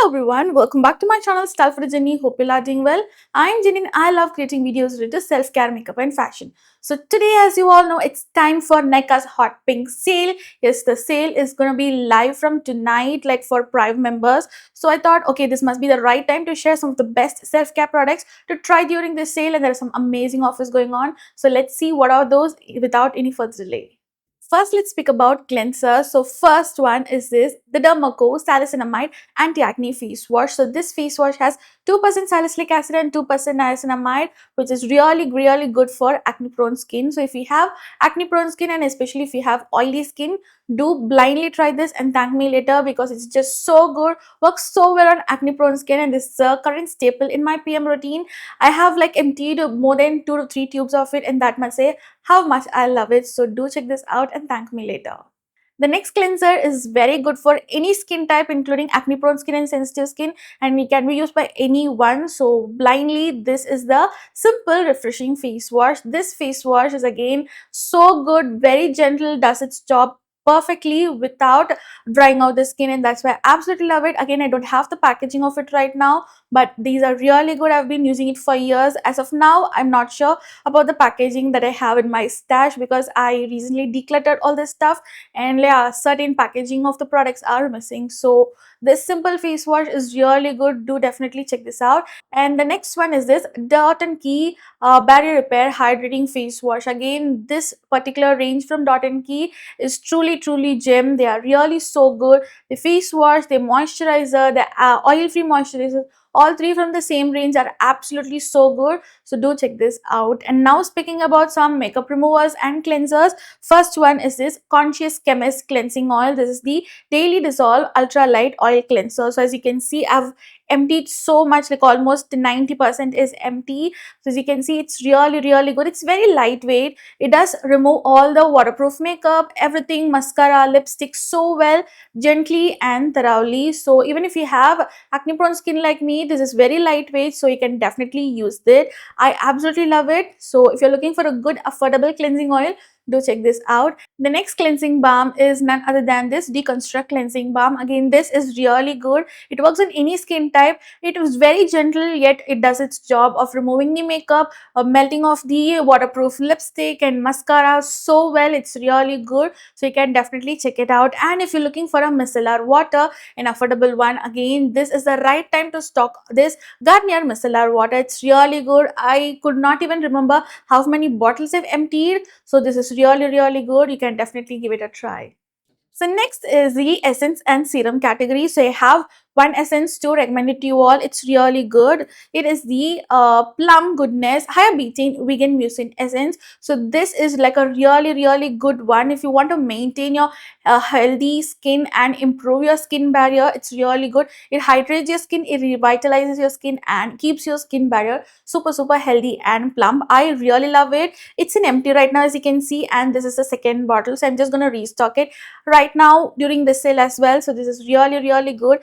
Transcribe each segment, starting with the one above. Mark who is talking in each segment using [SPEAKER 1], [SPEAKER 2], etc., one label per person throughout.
[SPEAKER 1] Everyone, welcome back to my channel Style for a Jenny. Hope you are doing well. I am Jenny and I love creating videos related to self-care, makeup and fashion. So today, as you all know, it's time for Nykaa's Hot Pink sale. Yes, the sale is going to be live from tonight, like for Prime members. So I thought, okay, this must be the right time to share some of the best self-care products to try during this sale, and there are some amazing offers going on. So let's see what are those without any further delay. First, let's speak about cleansers. So first one is this, the Dermaco Salicylamide Anti-Acne Face Wash. So this face wash has 2% salicylic acid and 2% niacinamide, which is really good for acne prone skin. So if you have acne prone skin and especially if you have oily skin, do blindly try this and thank me later because it's just so good, works so well on acne prone skin, and this is a current staple in my PM routine. I have like emptied more than 2 to 3 tubes of it, and that must say how much I love it. So do check this out and thank me later. The next cleanser is very good for any skin type, including acne prone skin and sensitive skin, and it can be used by anyone. So blindly, this is the Simple Refreshing Face Wash. This face wash is again so good, very gentle, does its job perfectly without drying out the skin, and that's why I absolutely love it. Again, I don't have the packaging of it right now, but these are really good. I've been using it for years. As of now, I'm not sure about the packaging that I have in my stash because I recently decluttered all this stuff, and yeah, certain packaging of the products are missing. So this simple face wash is really good. Do definitely check this out. And the next one is this Dot and Key Barrier Repair Hydrating Face Wash. Again, this particular range from Dot and Key is truly gem. They are really so good. The face wash, the moisturizer, the oil free moisturizer, all three from the same range are absolutely so good. So do check this out. And now speaking about some makeup removers and cleansers, first one is this Conscious Chemist Cleansing Oil. This is the Daily Dissolve Ultra Light Oil Cleanser. So as you can see, I've emptied so much, like almost 90% is empty. So as you can see, it's really good. It's very lightweight. It does remove all the waterproof makeup, everything, mascara, lipstick so well, gently and thoroughly. So even if you have acne prone skin like me, this is very lightweight, so you can definitely use it. I absolutely love it. So if you're looking for a good affordable cleansing oil, do check this out. The next cleansing balm is none other than this Deconstruct Cleansing Balm. Again, this is really good. It works on any skin type. It is very gentle, yet it does its job of removing the makeup, melting off the waterproof lipstick and mascara so well. It's really good. So you can definitely check it out. And if you're looking for a micellar water, an affordable one, again, this is the right time to stock this Garnier Micellar Water. It's really good. I could not even remember how many bottles I've emptied. So this is really good. You can definitely give it a try. So next is the essence and serum category. So I have one essence to recommend it to you all. It's really good. It is the Plum Goodness Higher Betaine Vegan Mucin Essence. So this is like a really good one if you want to maintain your healthy skin and improve your skin barrier. It's really good. It hydrates your skin, it revitalizes your skin and keeps your skin barrier super healthy and plump. I really love it. It's in empty right now, as you can see, and this is the second bottle, so I'm just gonna restock it right now during the sale as well. So this is really good.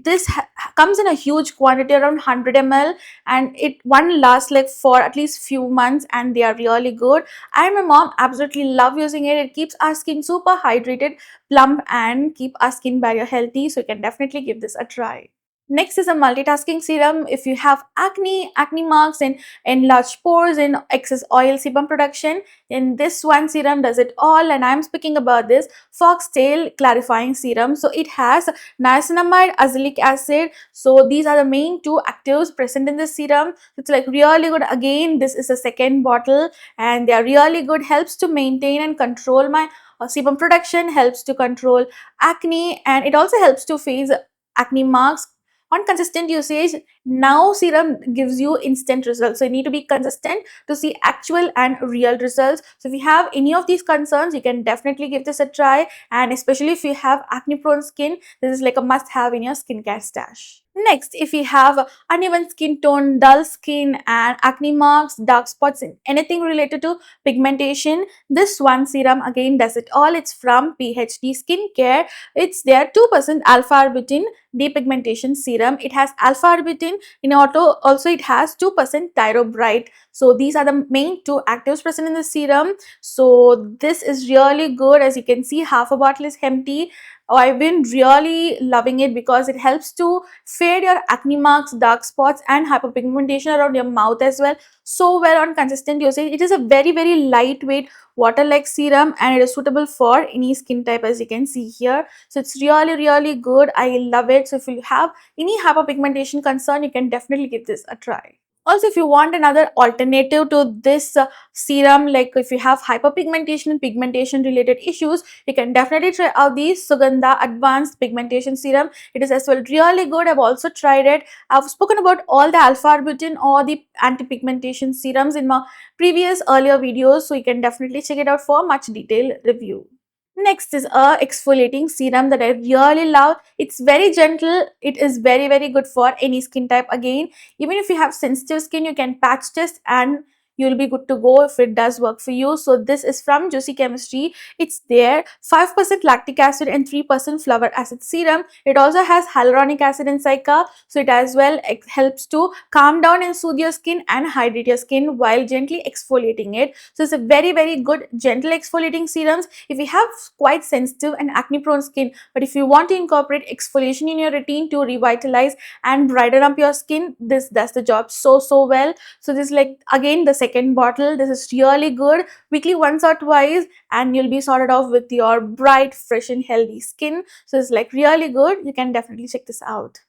[SPEAKER 1] This comes in a huge quantity, around 100 ml, and it one lasts like for at least few months, and they are really good. I and my mom absolutely love using it. It keeps our skin super hydrated, plump, and keep our skin barrier healthy. So you can definitely give this a try. Next is a multitasking serum. If you have acne marks and enlarged pores and excess oil sebum production, then this one serum does it all. And I'm speaking about this Foxtail Clarifying Serum. So it has niacinamide, azelaic acid. So these are the main two actives present in this serum. It's like really good. Again, this is a second bottle, and they are really good. Helps to maintain and control my sebum production, helps to control acne, and it also helps to face acne marks on consistent usage. Now serum gives you instant results, so you need to be consistent to see actual and real results. So if you have any of these concerns, you can definitely give this a try, and especially if you have acne prone skin, this is like a must have in your skincare stash. Next, if you have uneven skin tone, dull skin and acne marks, dark spots, and anything related to pigmentation, this one serum again does it all. It's from PhD Skincare. It's their 2% alpha arbutin depigmentation serum. It has alpha arbutin in auto. Also, it has 2% Tyrobrite. So these are the main two actives present in the serum. So this is really good. As you can see, half a bottle is empty. Oh, I've been really loving it because it helps to fade your acne marks, dark spots, and hyperpigmentation around your mouth as well. So well on consistent usage. It is a very lightweight water-like serum, and it is suitable for any skin type, as you can see here. So it's really good. I love it. So if you have any hyperpigmentation concern, you can definitely give this a try. Also, if you want another alternative to this serum, like if you have hyperpigmentation and pigmentation related issues, you can definitely try out the Sugandha Advanced Pigmentation Serum. It is as well really good. I've also tried it. I've spoken about all the alpha-arbutin or the anti-pigmentation serums in my previous earlier videos, so you can definitely check it out for much detailed review. Next is a exfoliating serum that I really love. It's very gentle. It is very good for any skin type. Again, even if you have sensitive skin, you can patch test and you'll be good to go if it does work for you. So this is from Juicy Chemistry. It's there 5% lactic acid and 3% flower acid serum. It also has hyaluronic acid and cica, so it as well helps to calm down and soothe your skin and hydrate your skin while gently exfoliating it. So it's a very good gentle exfoliating serums if you have quite sensitive and acne prone skin. But if you want to incorporate exfoliation in your routine to revitalize and brighten up your skin, this does the job so well. So this is like again the second bottle. This is really good. Weekly once or twice and you'll be sorted off with your bright, fresh and healthy skin. So it's like really good. You can definitely check this out.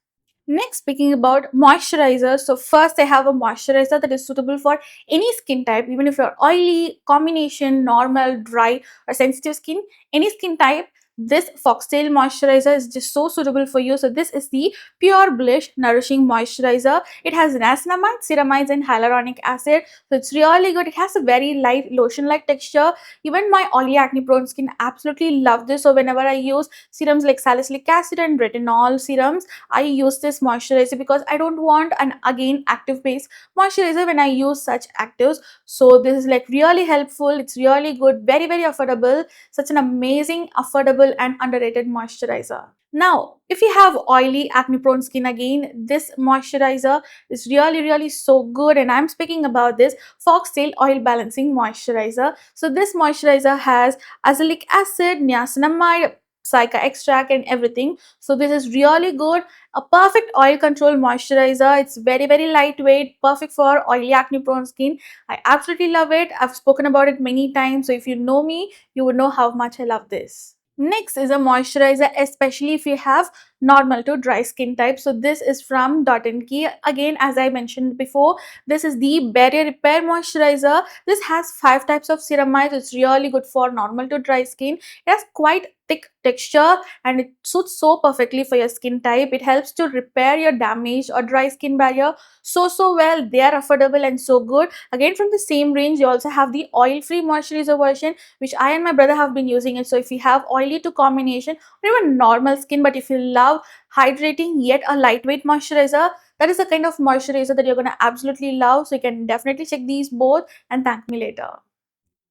[SPEAKER 1] Next, speaking about moisturizer. So first I have a moisturizer that is suitable for any skin type, even if you're oily, combination, normal, dry or sensitive skin, any skin type. This Foxtail moisturizer is just so suitable for you. So this is the Pure Bliss Nourishing Moisturizer. It has niacinamide, ceramides and hyaluronic acid. So it's really good. It has a very light lotion-like texture. Even my oily acne prone skin absolutely love this. So whenever I use serums like salicylic acid and retinol serums, I use this moisturizer because I don't want an again active based moisturizer when I use such actives. So this is like really helpful. It's really good, very affordable. Such an amazing, affordable and underrated moisturizer. Now, if you have oily acne prone skin, again this moisturizer is really so good, and I'm speaking about this Foxtail Oil Balancing Moisturizer. So this moisturizer has azelaic acid, niacinamide, cica extract and everything. So this is really good. A perfect oil control moisturizer. It's very lightweight, perfect for oily acne prone skin. I absolutely love it. I've spoken about it many times. So if you know me, you would know how much I love this. Next is a moisturizer, especially if you have normal to dry skin type. So this is from Dot & Key. Again, as I mentioned before, this is the barrier repair moisturizer. This has 5 types of ceramides. It's really good for normal to dry skin. It has quite thick texture and it suits so perfectly for your skin type. It helps to repair your damaged or dry skin barrier so well. They are affordable and so good. Again, from the same range, you also have the oil-free moisturizer version, which I and my brother have been using it. So if you have oily to combination or even normal skin, but if you love hydrating yet a lightweight moisturizer, that is the kind of moisturizer that you're going to absolutely love. So you can definitely check these both and thank me later.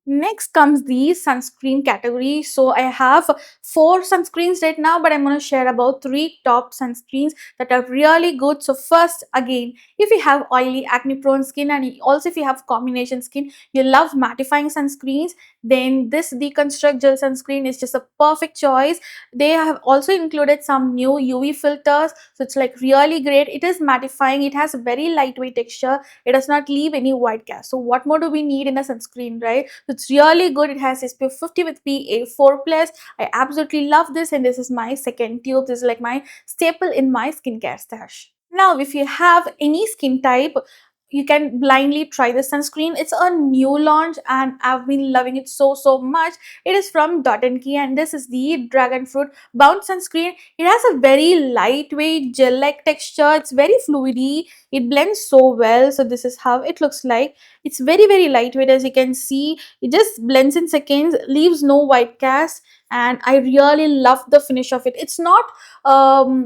[SPEAKER 1] Next comes the sunscreen category. So I have 4 sunscreens right now, but I'm going to share about 3 top sunscreens that are really good. So first, again, if you have oily acne prone skin and also if you have combination skin, you love mattifying sunscreens, then this Deconstruct Gel Sunscreen is just a perfect choice. They have also included some new UV filters. So it's like really great. It is mattifying. It has a very lightweight texture. It does not leave any white cast. So what more do we need in a sunscreen, right? It's really good. It has SPF 50 with PA4+. I absolutely love this, and this is my second tube. This is like my staple in my skincare stash. Now, if you have any skin type, you can blindly try this sunscreen. It's a new launch and I've been loving it so much. It is from Dot & Key and this is the Dragon Fruit Bounce Sunscreen. It has a very lightweight gel-like texture. It's very fluidy. It blends so well. So this is how it looks like. It's very lightweight, as you can see. It just blends in seconds, leaves no white cast, and I really love the finish of it. It's not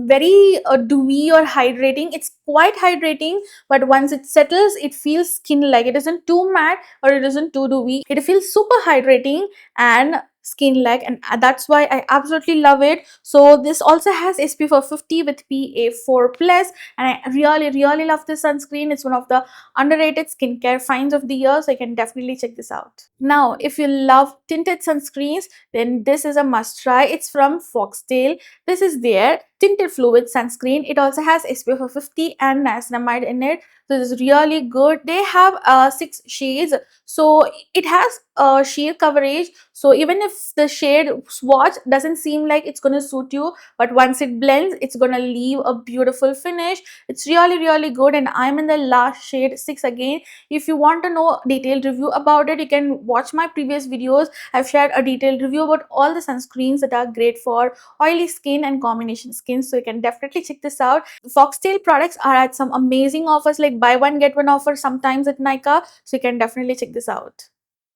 [SPEAKER 1] very dewy or hydrating. It's quite hydrating, but once it settles, it feels skin like. It isn't too matte or it isn't too dewy. It feels super hydrating and skin like, and that's why I absolutely love it. So this also has SPF of 50 with PA4 plus, and I really love this sunscreen. It's one of the underrated skincare finds of the year, so you can definitely check this out. Now if you love tinted sunscreens, then this is a must try. It's from Foxtail. This is their tinted fluid sunscreen. It also has SPF of 50 and niacinamide in it. So this is really good. They have 6 shades, so it has sheer coverage. So even if the shade swatch doesn't seem like it's gonna suit you, but once it blends, it's gonna leave a beautiful finish. It's really good, and I'm in the last shade 6 again. If you want to know detailed review about it, you can watch my previous videos. I've shared a detailed review about all the sunscreens that are great for oily skin and combination skin, so you can definitely check this out. Foxtail products are at some amazing offers, like buy one get one offer sometimes at Nykaa, so you can definitely check this out.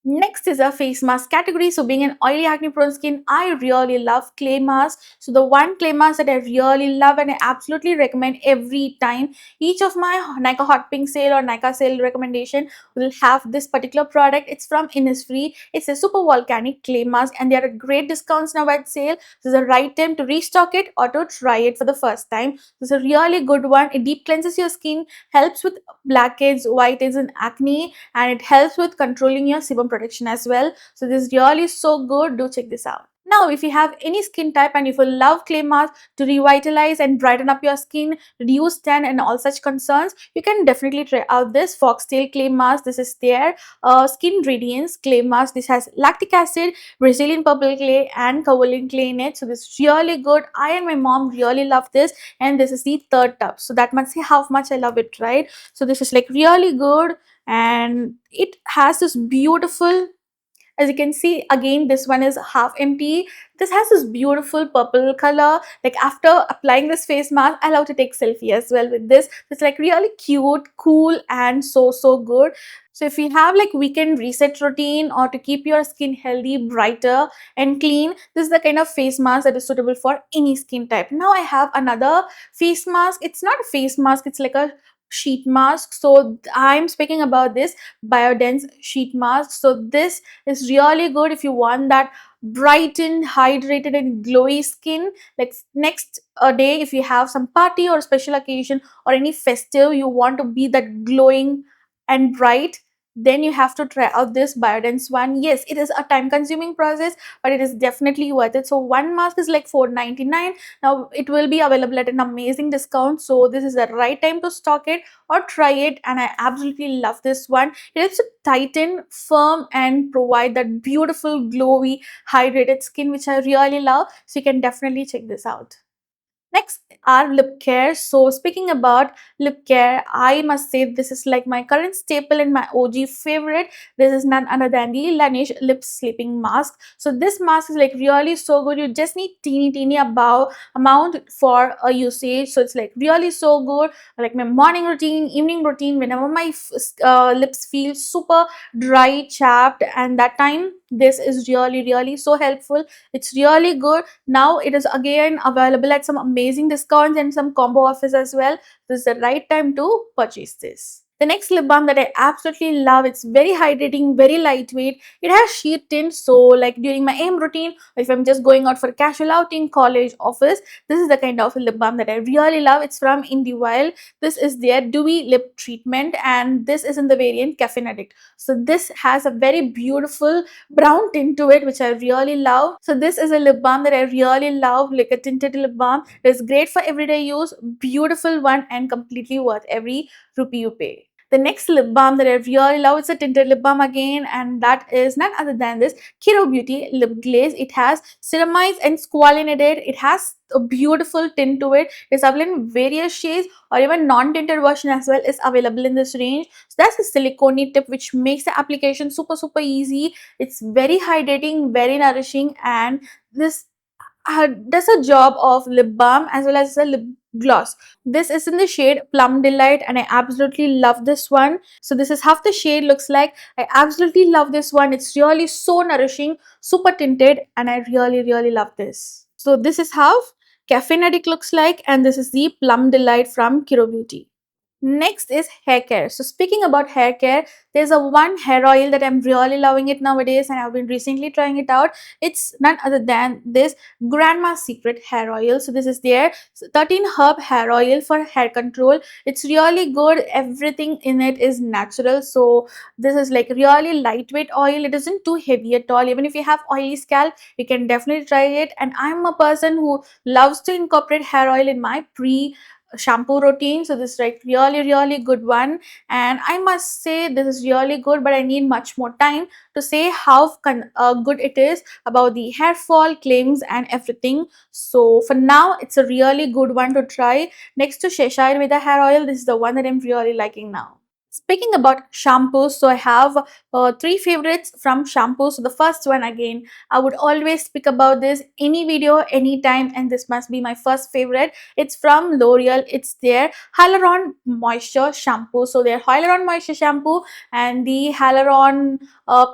[SPEAKER 1] Next is a face mask category. So being an oily acne prone skin, I really love clay masks. So the one clay mask that I really love and I absolutely recommend every time, each of my Nykaa Hot Pink sale or Nykaa sale recommendation will have this particular product. It's from Innisfree. It's a super volcanic clay mask, and there are great discounts now at sale. This is the right time to restock it or to try it for the first time. This is a really good one. It deep cleanses your skin, helps with blackheads, whiteheads and acne, and it helps with controlling your sebum protection as well. So this is really so good. Do check this out. Now, if you have any skin type and if you love clay masks to revitalize and brighten up your skin, reduce tan and all such concerns, you can definitely try out this Foxtail clay mask. This is their Skin Radiance clay mask. This has lactic acid, Brazilian purple clay and kaolin clay in it. So this is really good. I and my mom really love this, and this is the third tub. So that must say how much I love it, right? So this is like really good, and it has this beautiful, as you can see again, this one is half empty. This has this beautiful purple color. Like after applying this face mask, I love to take selfie as well with this. It's like really cute, cool, and so good. So if you have like weekend reset routine or to keep your skin healthy, brighter and clean, this is the kind of face mask that is suitable for any skin type. Now I have another face mask. It's not a face mask, it's like a sheet mask. So I'm speaking about this Biodense sheet mask. So this is really good if you want that brightened, hydrated and glowy skin. Like next day, if you have some party or special occasion or any festive, you want to be that glowing and bright, then you have to try out this Biodense one. Yes, it is a time consuming process, but it is definitely worth it. So one mask is like 4.99. Now it will be available at an amazing discount, so this is the right time to stock it or try it, and I absolutely love this one. It helps to tighten, firm and provide that beautiful glowy hydrated skin, which I really love. So you can definitely check this out. Next are lip care. So speaking about lip care, I must say this is like my current staple and my OG favorite. This is none other than the Laneige Lip Sleeping Mask. So this mask is like really so good. You just need teeny about amount for a usage. So it's like really so good. Like my morning routine, evening routine, whenever my lips feel super dry, chapped, and that time this is really so helpful. It's really good. Now it is again available at some amazing discounts and some combo offers as well. This is the right time to purchase this. The next lip balm that I absolutely love, it's very hydrating, very lightweight. It has sheer tint, so like during my AM routine, or if I'm just going out for a casual outing, college, office, this is the kind of lip balm that I really love. It's from Indie. This is their Dewy Lip Treatment, and this is in the variant Caffeine Addict. So this has a very beautiful brown tint to it, which I really love. So this is a lip balm that I really love, like a tinted lip balm. It's great for everyday use, beautiful one, and completely worth every rupee you pay. The next lip balm that I really love is a tinted lip balm again, and that is none other than this Kiro Beauty Lip Glaze. It has ceramides and squalene in it. It has a beautiful tint to it. It's available in various shades, or even non-tinted version as well is available in this range. So that's a silicone tip which makes the application super easy. It's very hydrating, very nourishing, and this does a job of lip balm as well as a lip gloss. This is in the shade Plum Delight, and I absolutely love this one. So this is how the shade looks like. I absolutely love this one. It's really so nourishing, super tinted, and I really love this. So this is how Caffeine Addict looks like, and this is the Plum Delight from Kiro Beauty. Next is hair care. So speaking about hair care, there's a one hair oil that I'm really loving it nowadays and I've been recently trying it out. It's none other than this Grandma's Secret hair oil. So this is their 13 herb hair oil for hair control. It's really good. Everything in it is natural. So this is like really lightweight oil. It isn't too heavy at all. Even if you have oily scalp, you can definitely try it. And I'm a person who loves to incorporate hair oil in my pre shampoo routine. So this is like really good one, and I must say this is really good, but I need much more time to say how good it is about the hair fall claims and everything. So for now it's a really good one to try. Next to Cheshire with the hair oil, this is the one that I'm really liking now. Speaking about shampoos, so I have three favorites from shampoos. So the first one, again, I would always speak about this any video, anytime, and this must be my first favorite. It's from L'Oreal. It's their Hyaluron Moisture Shampoo. So their Hyaluron Moisture Shampoo and the Hyaluron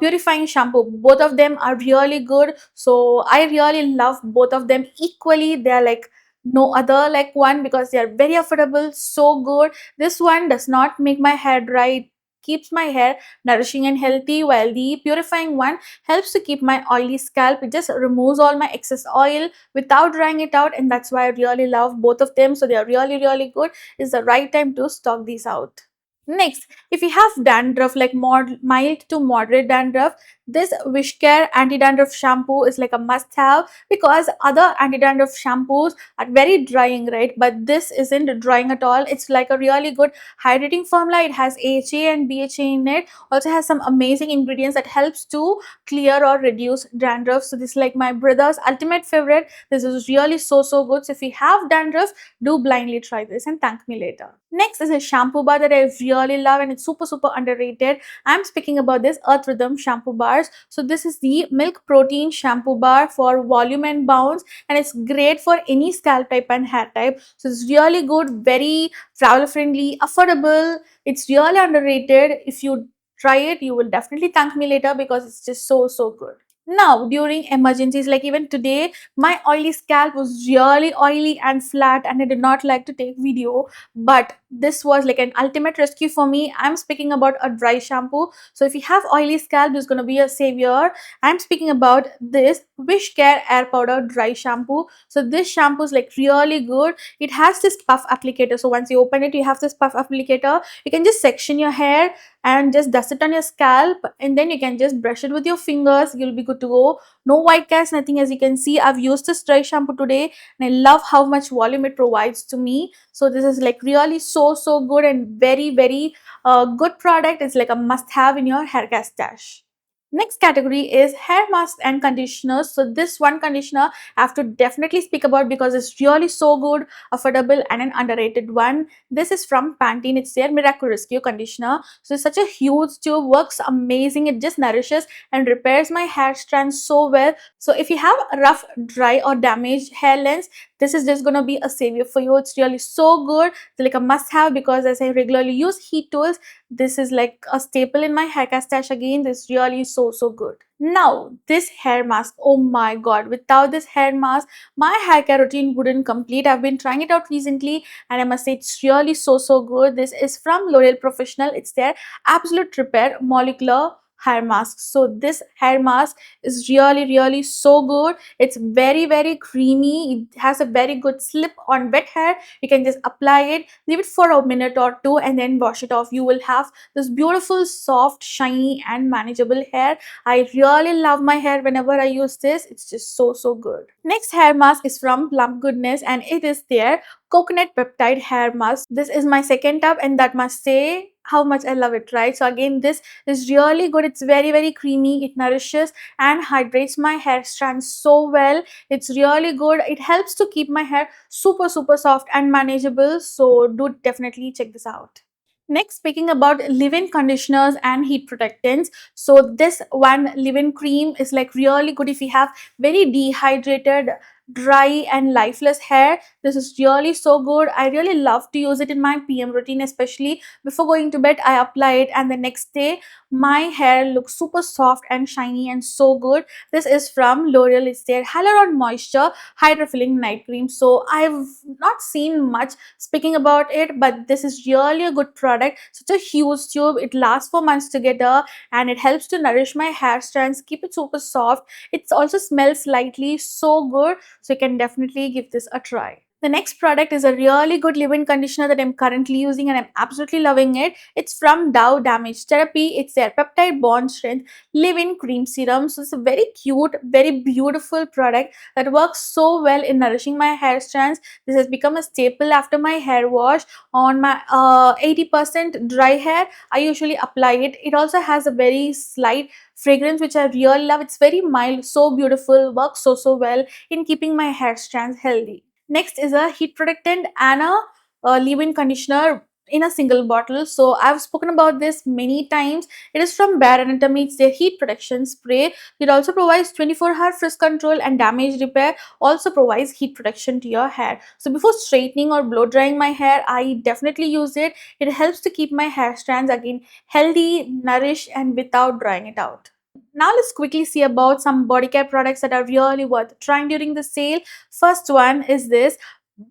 [SPEAKER 1] Purifying Shampoo, both of them are really good. So I really love both of them equally. They are like no other like one because they are very affordable, so good. This one does not make my hair dry. It keeps my hair nourishing and healthy, while the purifying one helps to keep my oily scalp. It just removes all my excess oil without drying it out, and that's why I really love both of them. So they are really good. It's the right time to stock these out. Next, if you have dandruff, like mild to moderate dandruff, this Wishcare anti-dandruff shampoo is like a must-have, because other anti-dandruff shampoos are very drying, right? But this isn't drying at all. It's like a really good hydrating formula. It has AHA and BHA in it. Also has some amazing ingredients that helps to clear or reduce dandruff. So this is like my brother's ultimate favorite. This is really so good. So if you have dandruff, do blindly try this and thank me later. Next is a shampoo bar that I really love, and it's super underrated. I'm speaking about this Earth Rhythm shampoo bars. So this is the milk protein shampoo bar for volume and bounce, and it's great for any scalp type and hair type. So it's really good, very traveler friendly, affordable. It's really underrated. If you try it, you will definitely thank me later because it's just so good. Now, during emergencies, like even today, my oily scalp was really oily and flat, and I did not like to take video. But this was like an ultimate rescue for me. I'm speaking about a dry shampoo. So if you have oily scalp, this is going to be a savior. I'm speaking about this Wishcare Air Powder Dry Shampoo. So this shampoo is like really good. It has this puff applicator. So once you open it, you have this puff applicator. You can just section your hair and just dust it on your scalp, and then you can just brush it with your fingers. You'll be good to go. No white cast, nothing. As you can see, I've used this dry shampoo today, and I love how much volume it provides to me. So this is like really so good and very good product. It's like a must have in your hair care stash. Next category is hair masks and conditioners. So this one conditioner I have to definitely speak about because it's really so good, affordable, and an underrated one. This is from Pantene. It's their Miracle Rescue conditioner. So it's such a huge tube, works amazing. It just nourishes and repairs my hair strands so well. So if you have a rough, dry, or damaged hair lengths, this is just gonna be a savior for you. It's really so good. It's like a must have because as I regularly use heat tools, this is like a staple in my hair care stash again. This is really so good. Now, this hair mask, oh my god, without this hair mask, my hair care routine wouldn't complete. I've been trying it out recently and I must say it's really so good. This is from L'Oreal Professional. It's their Absolute Repair Molecular hair mask. So this hair mask is really so good. It's very creamy. It has a very good slip on wet hair. You can just apply it, leave it for a minute or two, and then wash it off. You will have this beautiful, soft, shiny, and manageable hair. I really love my hair whenever I use this. It's just so good. Next hair mask is from Plump Goodness, and it is their coconut peptide hair mask. This is my second tub, and that must say how much I love it, right? So again, this is really good. It's very creamy. It nourishes and hydrates my hair strands so well. It's really good. It helps to keep my hair super soft and manageable. So do definitely check this out. Next, speaking about leave-in conditioners and heat protectants. So this one leave-in cream is like really good if you have very dehydrated dry and lifeless hair, this is really so good. I really love to use it in my PM routine, especially before going to bed. I apply it and the next day my hair looks super soft and shiny and so good. This is from L'Oreal. It's their Hyaluron Moisture Hydrofilling Night Cream. So I've not seen much speaking about it, but this is really a good product. Such a huge tube. It lasts for months together and it helps to nourish my hair strands, keep it super soft. It also smells slightly so good. So you can definitely give this a try. The next product is a really good leave-in conditioner that I'm currently using and I'm absolutely loving it. It's from Dove Damage Therapy. It's their peptide bond strength leave-in cream serum. So it's a very cute, very beautiful product that works so well in nourishing my hair strands. This has become a staple after my hair wash. On my 80% dry hair, I usually apply it. It also has a very slight fragrance which I really love. It's very mild, so beautiful, works so well in keeping my hair strands healthy. Next is a heat protectant and a leave-in conditioner in a single bottle. So I've spoken about this many times. It is from Bare Anatomy. It's their heat protection spray. It also provides 24-hour frizz control and damage repair. Also provides heat protection to your hair. So before straightening or blow drying my hair, I definitely use it. It helps to keep my hair strands again healthy, nourished, and without drying it out. Now let's quickly see about some body care products that are really worth trying during the sale. First one is this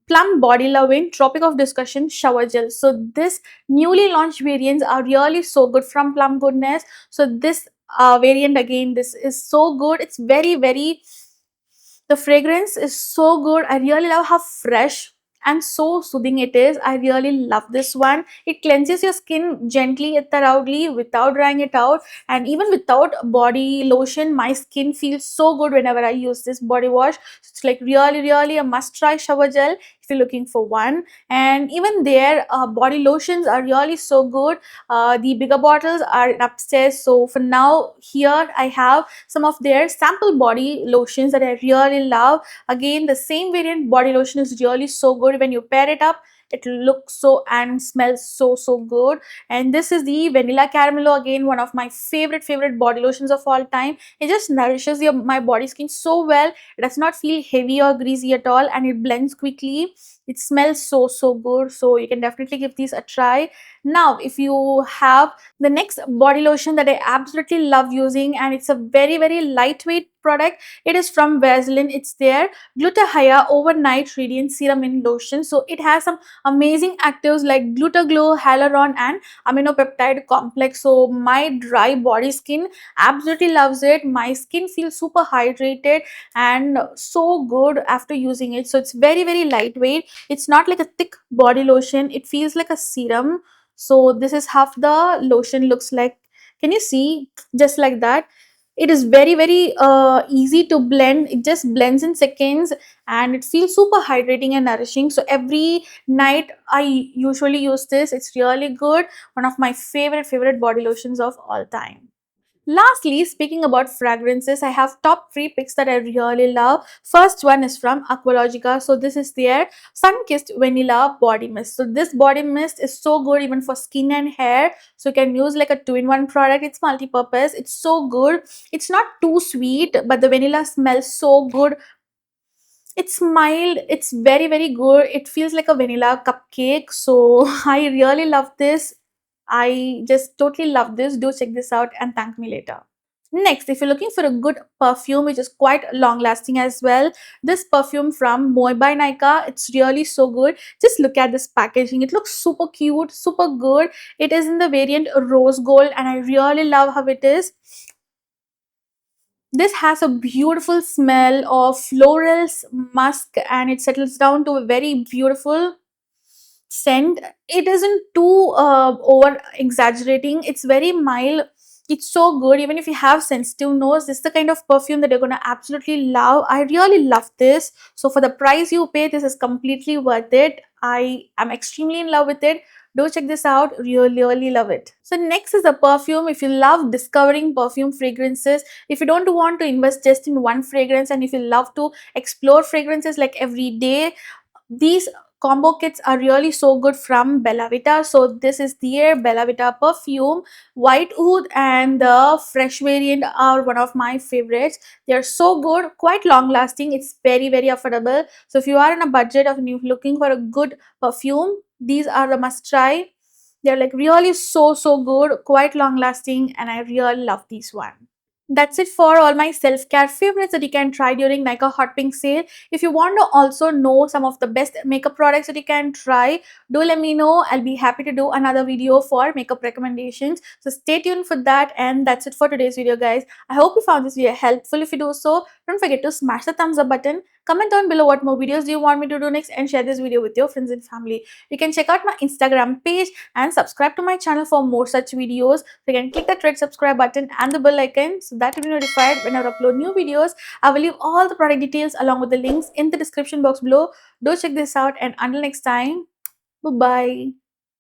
[SPEAKER 1] Plum Body Loving Tropic of Discussion Shower Gel. So this newly launched variants are really so good from Plum Goodness. So this variant again, this is so good. It's very the fragrance is so good. I really love how fresh and so soothing it is. I really love this one. It cleanses your skin gently yet thoroughly without drying it out. And even without body lotion, my skin feels so good whenever I use this body wash. It's like really a must try shower gel if you're looking for one. And even their body lotions are really so good. The bigger bottles are upstairs. So for now, here I have some of their sample body lotions that I really love. Again, the same variant body lotion is really so good. When you pair it up, it looks so and smells so good. And this is the Vanilla Caramello, again one of my favorite body lotions of all time. It just nourishes my body skin so well. It does not feel heavy or greasy at all and it blends quickly. It smells so good. So you can definitely give these a try. Now if you have the next body lotion that I absolutely love using, and it's a very lightweight product. It is from Vaseline. It's their Glutathione Overnight Radiant Serum in Lotion. So it has some amazing actives like Glutaglow, Hyaluron and Aminopeptide Complex. So my dry body skin absolutely loves it. My skin feels super hydrated and so good after using it. So it's very lightweight. It's not like a thick body lotion. It feels like a serum. So this is how the lotion looks like. Can you see? Just like that. It is very easy to blend. It just blends in seconds and it feels super hydrating and nourishing. So every night I usually use this. It's really good. One of my favorite body lotions of all time. Lastly, speaking about fragrances, I have top 3 picks that I really love. First one is from Aqualogica. So this is their Sun-Kissed Vanilla Body Mist. So this body mist is so good even for skin and hair. So you can use like a 2-in-1 product. It's multi-purpose. It's so good. It's not too sweet, but the vanilla smells so good. It's mild. It's very good. It feels like a vanilla cupcake. So I really love this. I just totally love this. Do check this out and thank me later. Next, if you're looking for a good perfume which is quite long lasting as well, this perfume from Moe by Nykaa, it's really so good. Just look at this packaging. It looks super cute, super good. It is in the variant rose gold and I really love how it is. This has a beautiful smell of florals, musk, and it settles down to a very beautiful scent. It isn't too over exaggerating. It's very mild. It's so good. Even if you have sensitive nose, this is the kind of perfume that you're gonna absolutely love. I really love this. So for the price you pay, this is completely worth it. I am extremely in love with it. Do check this out. Really love it. So next is a perfume. If you love discovering perfume fragrances, if you don't want to invest just in one fragrance, and if you love to explore fragrances like every day, these combo kits are really so good from Bella Vita. So this is their Bella Vita perfume. White Oud and the fresh variant are one of my favorites. They are so good, quite long lasting. It's very, very affordable. So if you are in a budget of you looking for a good perfume, these are the must try. They're like really so good, quite long lasting, and I really love these one. That's it for all my self-care favorites that you can try during Nykaa Hot Pink sale. If you want to also know some of the best makeup products that you can try, do let me know. I'll be happy to do another video for makeup recommendations. So stay tuned for that, and that's it for today's video, guys. I hope you found this video helpful. If you do so, don't forget to smash the thumbs up button. Comment down below what more videos do you want me to do next, and share this video with your friends and family. You can check out my Instagram page and subscribe to my channel for more such videos. So you can click that red subscribe button and the bell icon so that you'll be notified when I upload new videos. I will leave all the product details along with the links in the description box below. Do check this out, and until next time, bye bye.